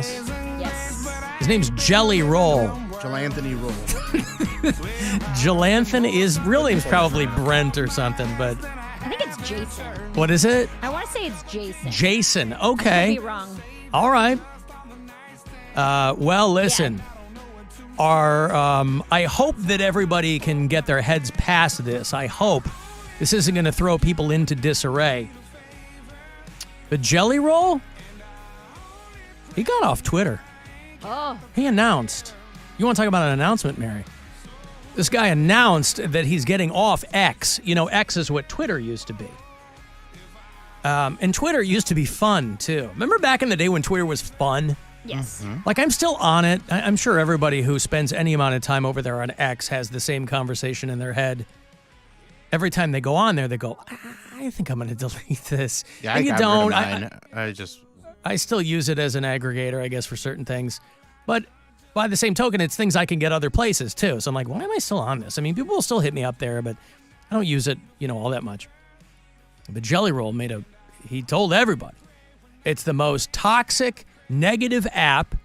WMMS. Yes. His name's Jelly Roll. Anthony Roll. Jelanthan is real name's probably Brent or something, but I think it's Jason. what is it? I want to say it's Jason. Jason. I Okay. could be wrong. All right. Well, listen. I hope that everybody can get their heads past this. I hope this isn't going to throw people into disarray. But Jelly Roll, he got off Twitter. Oh. He announced. You want to talk about an announcement, Mary? This guy announced that he's getting off X. You know, X is what Twitter used to be. And Twitter used to be fun, too. Remember back in the day when Twitter was fun? Yes. Mm-hmm. Like, I'm still on it. I'm sure everybody who spends any amount of time over there on X has the same conversation in their head. Every time they go on there, they go, I think I'm going to delete this. Yeah, and I you got don't. rid of mine. I still use it as an aggregator, I guess, for certain things. But by the same token, it's things I can get other places, too. So I'm like, why am I still on this? I mean, people will still hit me up there, but I don't use it, all that much. But Jelly Roll he told everybody, it's the most toxic, negative app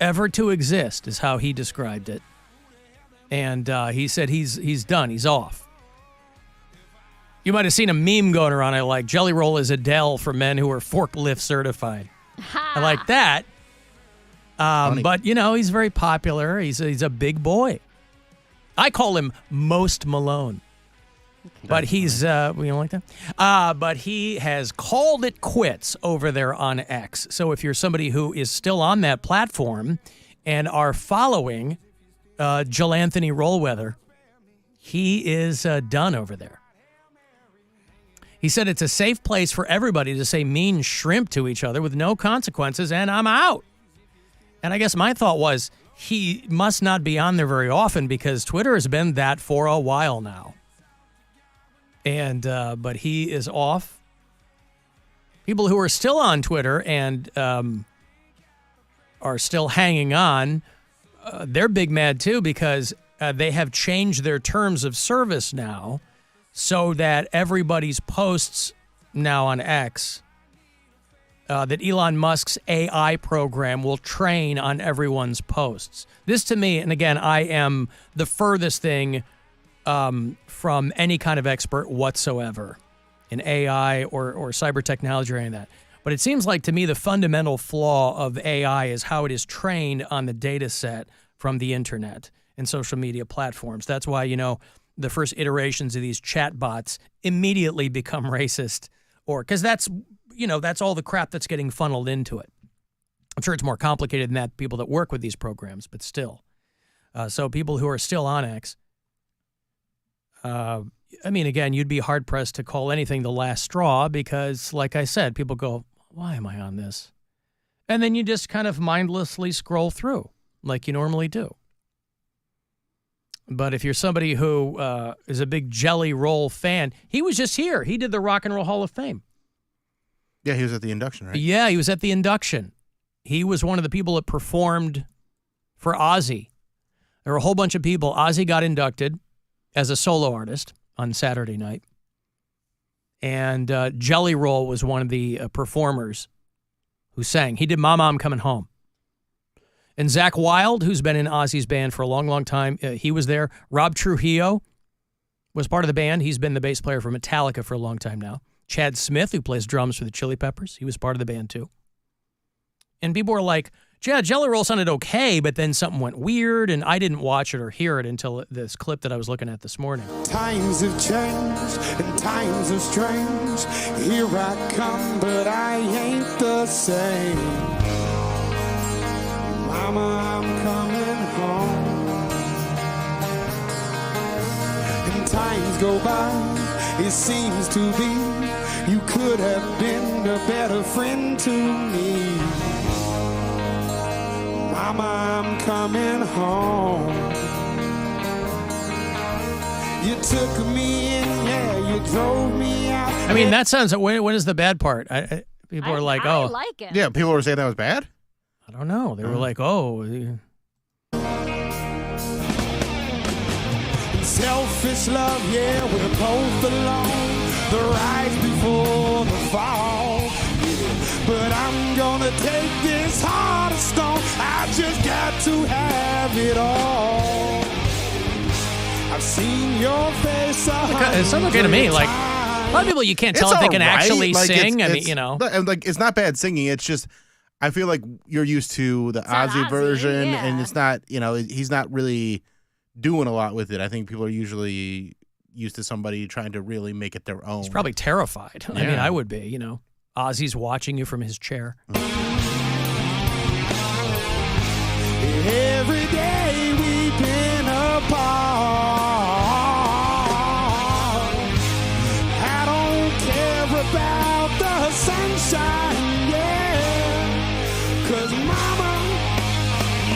ever to exist, is how he described it. And he said he's done. He's off. You might have seen a meme going around. I like, Jelly Roll is Adele for men who are forklift certified. I like that. But, he's very popular. He's a big boy. I call him Most Malone. But he's, we don't like that? But he has called it quits over there on X. So if you're somebody who is still on that platform and are following Jelanthony Rollweather, he is done over there. He said it's a safe place for everybody to say mean shrimp to each other with no consequences, and I'm out. And I guess my thought was he must not be on there very often because Twitter has been that for a while now. And but he is off. People who are still on Twitter and are still hanging on, they're big mad too because they have changed their terms of service now so that everybody's posts now on X, that Elon Musk's AI program will train on everyone's posts. This to me, and again, I am the furthest thing from any kind of expert whatsoever in AI or cyber technology or any of that. But it seems like to me the fundamental flaw of AI is how it is trained on the data set from the internet and social media platforms. That's why, the first iterations of these chatbots immediately become racist, or because that's all the crap that's getting funneled into it. I'm sure it's more complicated than that, people that work with these programs, but still. So people who are still on X, again, you'd be hard-pressed to call anything the last straw because, like I said, people go, why am I on this? And then you just kind of mindlessly scroll through like you normally do. But if you're somebody who is a big Jelly Roll fan, he was just here. He did the Rock and Roll Hall of Fame. Yeah, he was at the Induction, right? Yeah, he was at the Induction. He was one of the people that performed for Ozzy. There were a whole bunch of people. Ozzy got inducted as a solo artist on Saturday night. And Jelly Roll was one of the performers who sang. He did Mama, I'm Coming Home. And Zach Wilde, who's been in Ozzy's band for a long, long time, he was there. Rob Trujillo was part of the band. He's been the bass player for Metallica for a long time now. Chad Smith, who plays drums for the Chili Peppers, he was part of the band too. And people were like, yeah, Jelly Roll sounded okay, but then something went weird, and I didn't watch it or hear it until this clip that I was looking at this morning. Times have changed and times are strange. Here I come, but I ain't the same. Mama, I'm coming home. And times go by, it seems to be you could have been a better friend to me. Mama, I'm coming home. You took me in, yeah, you drove me out. I mean, that sounds, what is the bad part? People are like, I oh. like it. Yeah, people were saying that was bad? I don't know. They were like, oh. Selfish love, yeah, we're both alone. The rise before the fall. Yeah. But I'm gonna take this heart of stone. to have it all. I've seen your face. It sounds okay to me. Like, a lot of people you can't tell It's if they can all right. actually Like, sing. I mean, it's- you know. like it's not bad singing. It's just I feel like you're used to the not Ozzy Ozzy, version, yeah. and it's not. He's not really doing a lot with it. I think people are usually used to somebody trying to really make it their own. He's probably terrified. I mean, Yeah. I would be, you know. Ozzy's watching you from his chair. Every day we've been apart. I don't care about the sunshine, yeah. 'Cause mama,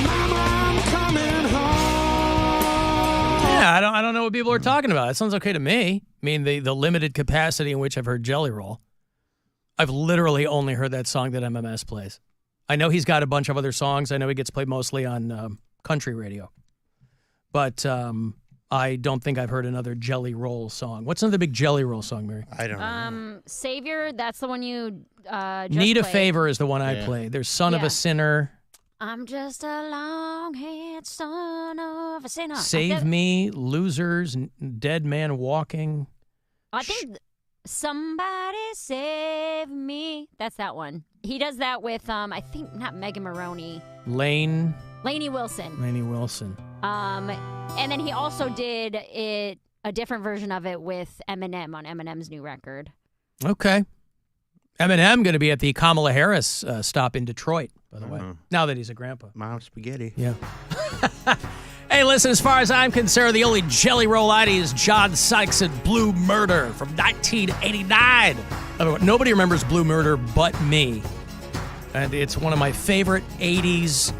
I'm coming home. Yeah, I don't know what people are talking about. It sounds okay to me. I mean, the limited capacity in which I've heard Jelly Roll. I've literally only heard that song that MMS plays. I know he's got a bunch of other songs. I know he gets played mostly on country radio. But I don't think I've heard another Jelly Roll song. What's another big Jelly Roll song, Mary? I don't know. Savior, that's the one you just Need a played. Favor is the one I Yeah. played. There's Son of Yeah. a Sinner. I'm just a long-haired son of a sinner. Save Me, Losers, Dead Man Walking. I think Somebody Save Me. That's that one. He does that with, I think, not Megan Maroney, Lainey Lainey Wilson. Wilson. And then he also did a different version of it with Eminem on Eminem's new record. Okay. Eminem going to be at the Kamala Harris stop in Detroit, by the way, now that he's a grandpa. Mom spaghetti. Yeah. Hey, listen, as far as I'm concerned, the only Jelly Roll ID is John Sykes and Blue Murder from 1989. Nobody remembers Blue Murder but me. And it's one of my favorite 80s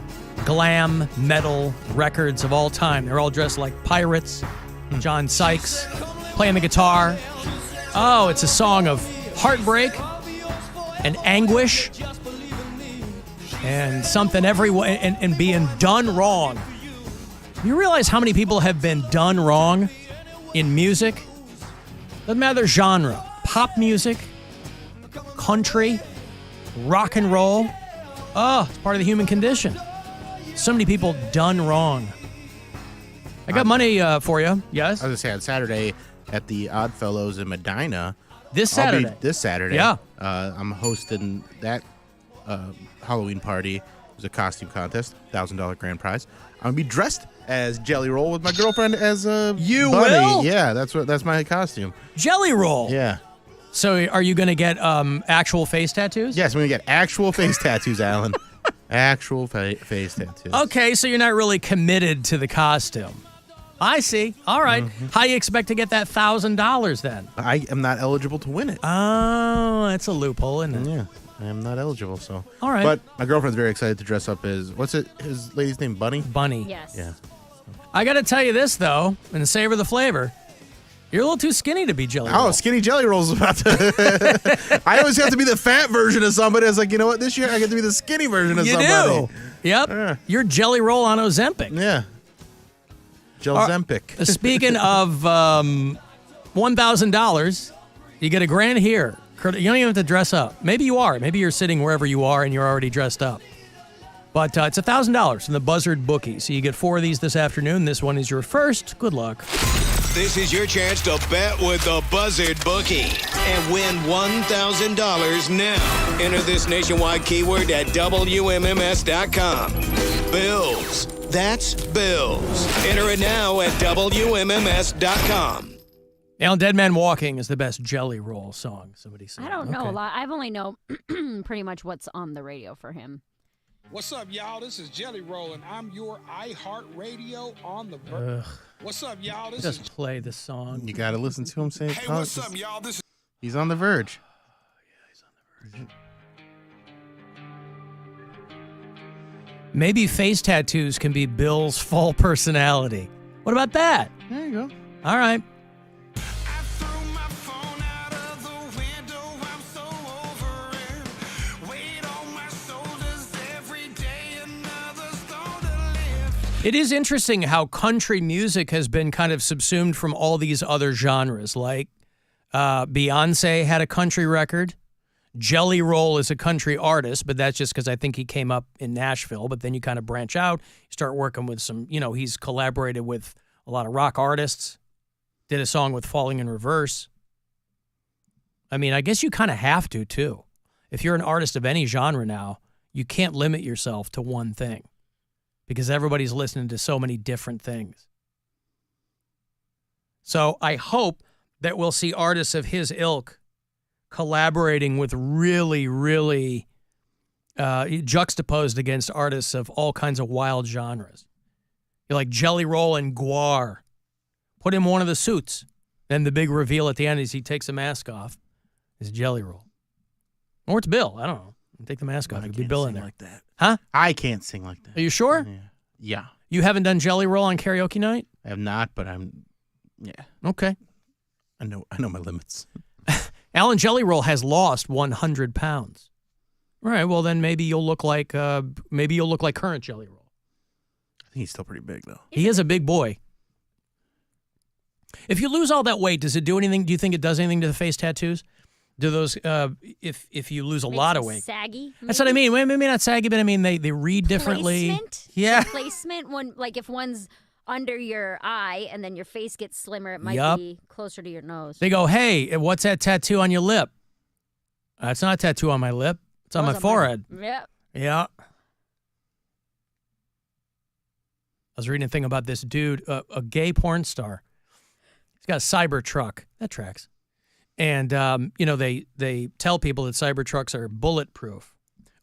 glam metal records of all time. They're all dressed like pirates. John Sykes playing the guitar. Oh, it's a song of heartbreak and anguish and something and being done wrong. You realize how many people have been done wrong in music? Doesn't matter the genre. Pop music, country, rock and roll. Oh, it's part of the human condition. So many people done wrong. I got money for you. Yes? I was going to say on Saturday at the Oddfellows in Medina. This Saturday. This Saturday. Yeah. I'm hosting that Halloween party. It was a costume contest, $1,000 grand prize. I'm going to be dressed as Jelly Roll with my girlfriend as a You bunny. will? Yeah, that's my costume. Jelly Roll. Yeah. So are you going to get actual face tattoos? Yes, I'm going to get actual face tattoos, Alan. Actual face tattoos. Okay, so you're not really committed to the costume. I see. All right. How you expect to get that $1,000 then? I am not eligible to win it. Oh, that's a loophole, isn't it? Yeah, I am not eligible, so. All right. But my girlfriend's very excited to dress up as, his lady's name, Bunny? Bunny. Yes. Yeah. I got to tell you this, though, and savor the flavor. You're a little too skinny to be Jelly Roll. Oh, Skinny Jelly Roll's about to. I always have to be the fat version of somebody. I was like, you know what? This year I get to be the skinny version of You somebody. do. Yep. You're Jelly Roll on Ozempic. Yeah. Jelzempic. Speaking of $1,000, you get $1,000 here. You don't even have to dress up. Maybe you are. Maybe you're sitting wherever you are and you're already dressed up. But it's $1,000 from the Buzzard Bookie. So you get 4 of these this afternoon. This one is your first. Good luck. This is your chance to bet with the Buzzard Bookie and win $1,000 now. Enter this nationwide keyword at WMMS.com. Bills. That's bills. Enter it now at WMMS.com. Now, Dead Man Walking is the best Jelly Roll song, somebody said. I don't know Okay. a lot. I've only know pretty much what's on the radio for him. What's up, y'all? This is Jelly Roll, and I'm your iHeartRadio on the Verge. What's up, y'all? This is Just play the song. You got to listen to him say it. Hey, what's up, y'all? This is He's on the verge. Maybe face tattoos can be Bill's full personality. What about that? There you go. All right. It is interesting how country music has been kind of subsumed from all these other genres. Like Beyonce had a country record. Jelly Roll is a country artist, but that's just because I think he came up in Nashville. But then you kind of branch out, you start working with some, he's collaborated with a lot of rock artists, did a song with Falling in Reverse. I mean, I guess you kind of have to, too. If you're an artist of any genre now, you can't limit yourself to one thing because everybody's listening to so many different things. So I hope that we'll see artists of his ilk collaborating with really, really juxtaposed against artists of all kinds of wild genres. You're like Jelly Roll and Guar. Put him in one of the suits. Then the big reveal at the end is he takes the mask off. It's Jelly Roll. Or it's Bill. I don't know. Take the mask off. It could be Bill in there. Like that. Huh? I can't sing like that. Are you sure? Yeah. You haven't done Jelly Roll on karaoke night? I have not, but yeah. Okay. I know my limits. Alan Jelly Roll has lost 100 pounds. All right, well then maybe you'll look like current Jelly Roll. I think he's still pretty big though. He is a big boy. If you lose all that weight, does it do anything? Do you think it does anything to the face tattoos? Do those if you lose a lot of weight? Saggy. That's what I mean. Maybe not saggy, but I mean they read differently. Placement? Yeah. Placement when if one's under your eye and then your face gets slimmer, it might be closer to your nose. They go, "Hey, what's that tattoo on your lip?" It's not a tattoo on my lip. It's on my forehead. Yep. Yeah. I was reading a thing about this dude, a gay porn star. He's got a Cybertruck. That tracks. And, they tell people that Cybertrucks are bulletproof.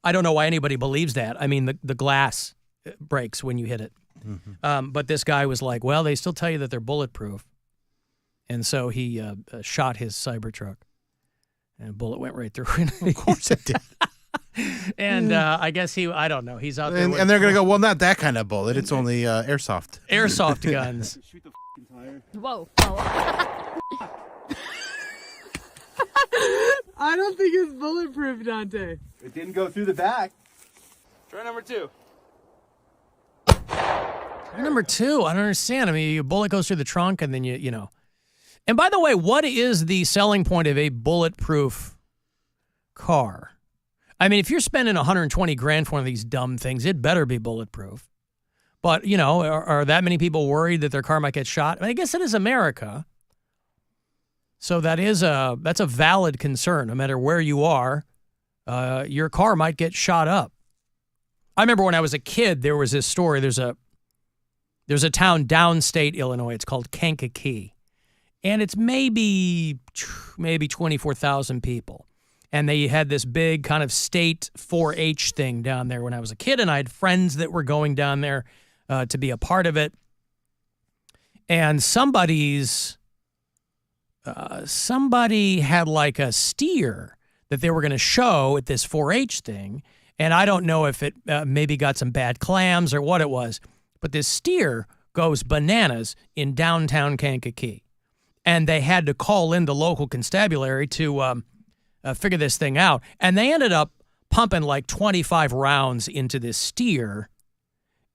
I don't know why anybody believes that. I mean, the glass breaks when you hit it. Mm-hmm. But this guy was like, well, they still tell you that they're bulletproof. And so he shot his Cybertruck. And a bullet went right through it. Of course it did. And I guess I don't know. He's out there. And they're going to go, well, not that kind of bullet. It's only airsoft. Airsoft guns. Shoot the tire. Whoa. I don't think it's bulletproof, Dante. It didn't go through the back. Try number 2. Number 2, I don't understand. I mean, your bullet goes through the trunk and then you know. And by the way, what is the selling point of a bulletproof car? I mean, if you're spending 120 grand for one of these dumb things, it better be bulletproof. But, are that many people worried that their car might get shot? I mean, I guess it is America. So that's a valid concern. No matter where you are, your car might get shot up. I remember when I was a kid, there was this story. There's a town downstate Illinois. It's called Kankakee. And it's maybe 24,000 people. And they had this big kind of state 4-H thing down there when I was a kid. And I had friends that were going down there to be a part of it. And somebody had like a steer that they were going to show at this 4-H thing. And I don't know if it maybe got some bad clams or what it was. But this steer goes bananas in downtown Kankakee. And they had to call in the local constabulary to figure this thing out. And they ended up pumping like 25 rounds into this steer.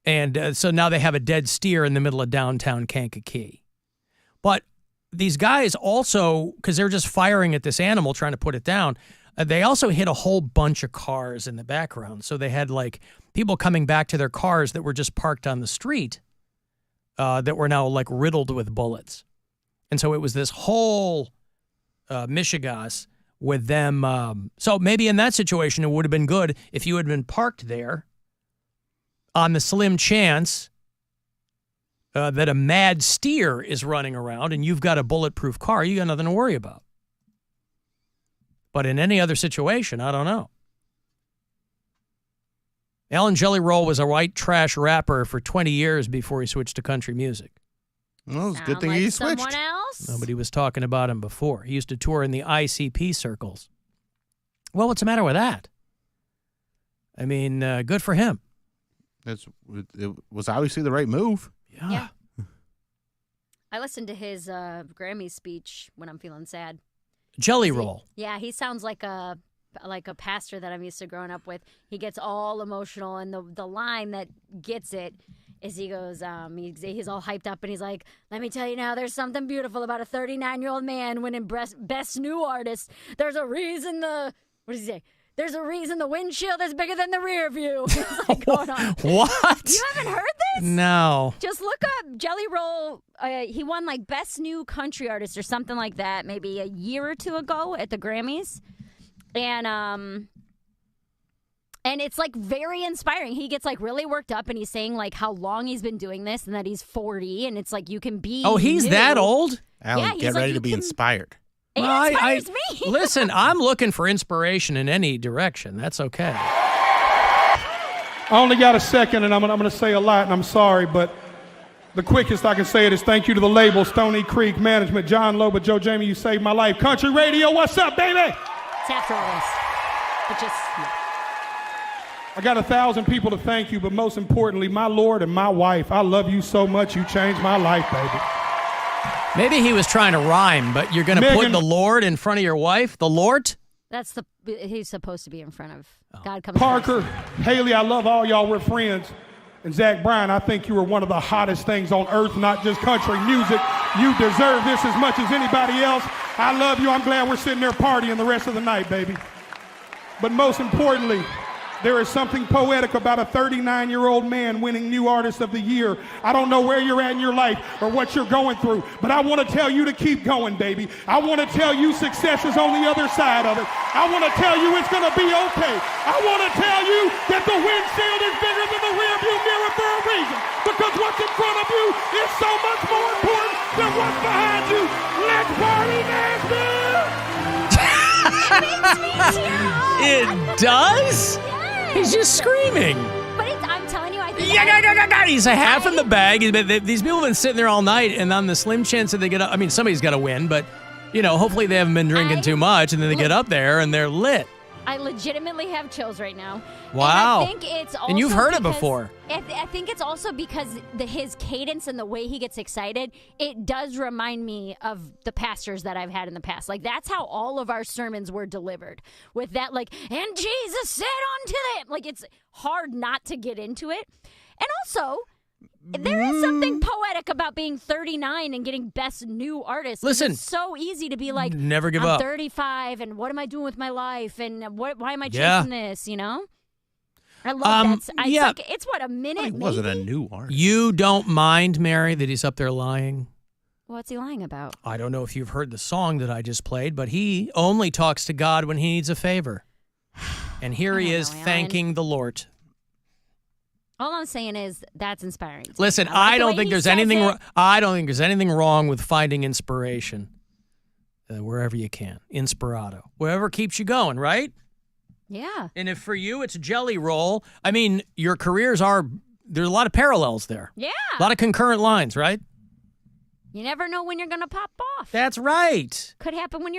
And so now they have a dead steer in the middle of downtown Kankakee. But these guys also, because they're just firing at this animal, trying to put it down, they also hit a whole bunch of cars in the background. So they had like people coming back to their cars that were just parked on the street that were now like riddled with bullets. And so it was this whole mishigas with them. So maybe in that situation, it would have been good if you had been parked there on the slim chance that a mad steer is running around and you've got a bulletproof car. You got nothing to worry about. But in any other situation, I don't know. Alan Jelly Roll was a white trash rapper for 20 years before he switched to country music. Well, it's a good Sound thing like he switched. someone else? Nobody was talking about him before. He used to tour in the ICP circles. Well, what's the matter with that? I mean, good for him. It was obviously the right move. Yeah. I listened to his Grammy speech when I'm feeling sad. Jelly Roll. Yeah, he sounds like a pastor that I'm used to growing up with. He gets all emotional, and the line that gets it is he goes, he's all hyped up, and he's like, "Let me tell you now, there's something beautiful about a 39-year-old man winning Best New Artist. There's a reason the What does he say? There's a reason the windshield is bigger than the rear view. It's like going on. What? You haven't heard this? No. Just look up Jelly Roll. He won like Best New Country Artist or something like that maybe a year or two ago at the Grammys. And it's like very inspiring. He gets like really worked up and he's saying like how long he's been doing this and that he's 40 and it's like you can be he's new. that old? Alan, get ready to be inspired. It Well, inspires me. Listen, I'm looking for inspiration in any direction. That's okay. I only got a second, and I'm going to say a lot, and I'm sorry, but the quickest I can say it is thank you to the label, Stony Creek Management, John Loba, Joe Jamie, you saved my life. Country Radio, what's up, baby? It's after all this. It just... I got 1,000 people to thank you, but most importantly, my Lord and my wife. I love you so much. You changed my life, baby. Maybe he was trying to rhyme, but you're going to put the Lord in front of your wife? The Lord? That's he's supposed to be in front of. God comes Parker, first. Haley, I love all y'all. We're friends. And Zach Bryan, I think you are one of the hottest things on earth, not just country music. You deserve this as much as anybody else. I love you. I'm glad we're sitting there partying the rest of the night, baby. But most importantly, there is something poetic about a 39-year-old man winning New Artist of the Year. I don't know where you're at in your life or what you're going through, but I want to tell you to keep going, baby. I want to tell you success is on the other side of it. I want to tell you it's going to be okay. I want to tell you that the windshield is bigger than the rearview mirror for a reason, because what's in front of you is so much more important than what's behind you. Let's party, Nashville! It makes me tear up. It does? He's just screaming. But I'm telling you, I think... He's a half in the bag. These people have been sitting there all night, and on the slim chance that they get up... I mean, somebody's got to win, but, hopefully they haven't been drinking too much, and then they get up there, and they're lit. I legitimately have chills right now. Wow. And I think it's also and you've heard it because- before. I think it's also because his cadence and the way he gets excited, it does remind me of the pastors that I've had in the past. Like, that's how all of our sermons were delivered. With that, like, and Jesus said unto them. Like, it's hard not to get into it. And also... there is something poetic about being 39 and getting Best New Artist. Listen. It's so easy to be like, never give I'm up. 35, and what am I doing with my life? And why am I chasing this, I love that. It's what, a minute, He wasn't a new artist. You don't mind, Mary, that he's up there lying? What's he lying about? I don't know if you've heard the song that I just played, but he only talks to God when he needs a favor. And here he is thanking the Lord. All I'm saying is that's inspiring. Listen, I don't think there's anything wrong with finding inspiration wherever you can. Inspirato. Wherever keeps you going, right? Yeah. And if for you it's Jelly Roll, I mean, your careers there's a lot of parallels there. Yeah. A lot of concurrent lines, right? You never know when you're going to pop off. That's right. Could happen when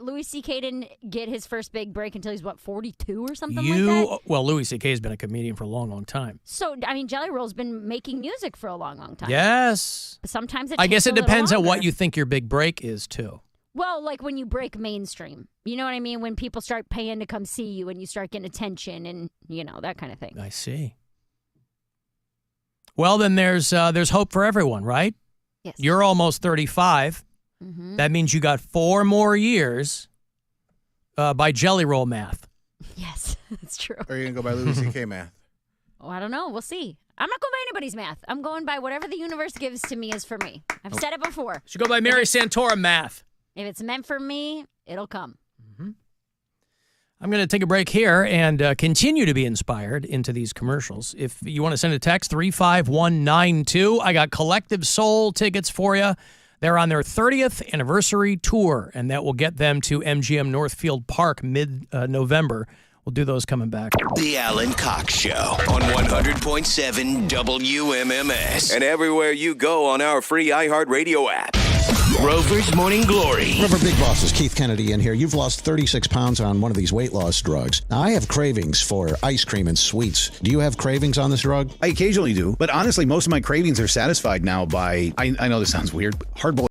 Louis C.K. didn't get his first big break until he's, 42 or something like that? Well, Louis C.K. has been a comedian for a long, long time. So, Jelly Roll's been making music for a long, long time. Yes. But sometimes I guess it depends on on what you think your big break is, too. Well, like when you break mainstream. You know what I mean? When people start paying to come see you and you start getting attention and, that kind of thing. I see. Well, then there's hope for everyone, right? Yes. You're almost 35. Mm-hmm. That means you got 4 more years by Jelly Roll math. Yes, that's true. Or are you going to go by Louis C.K. math? Oh, I don't know. We'll see. I'm not going by anybody's math. I'm going by whatever the universe gives to me is for me. I've said it before. Should go by Mary Santora math. If it's meant for me, it'll come. Mm-hmm. I'm going to take a break here and continue to be inspired into these commercials. If you want to send a text, 35192. I got Collective Soul tickets for you. They're on their 30th anniversary tour, and that will get them to MGM Northfield Park mid-November. We'll do those coming back. The Alan Cox Show on 100.7 WMMS and everywhere you go on our free iHeartRadio app. Rover's Morning Glory. Rover Big Bosses, Keith Kennedy in here. You've lost 36 pounds on one of these weight loss drugs. Now, I have cravings for ice cream and sweets. Do you have cravings on this drug? I occasionally do, but honestly, most of my cravings are satisfied now by, I know this sounds weird, but hard-boiled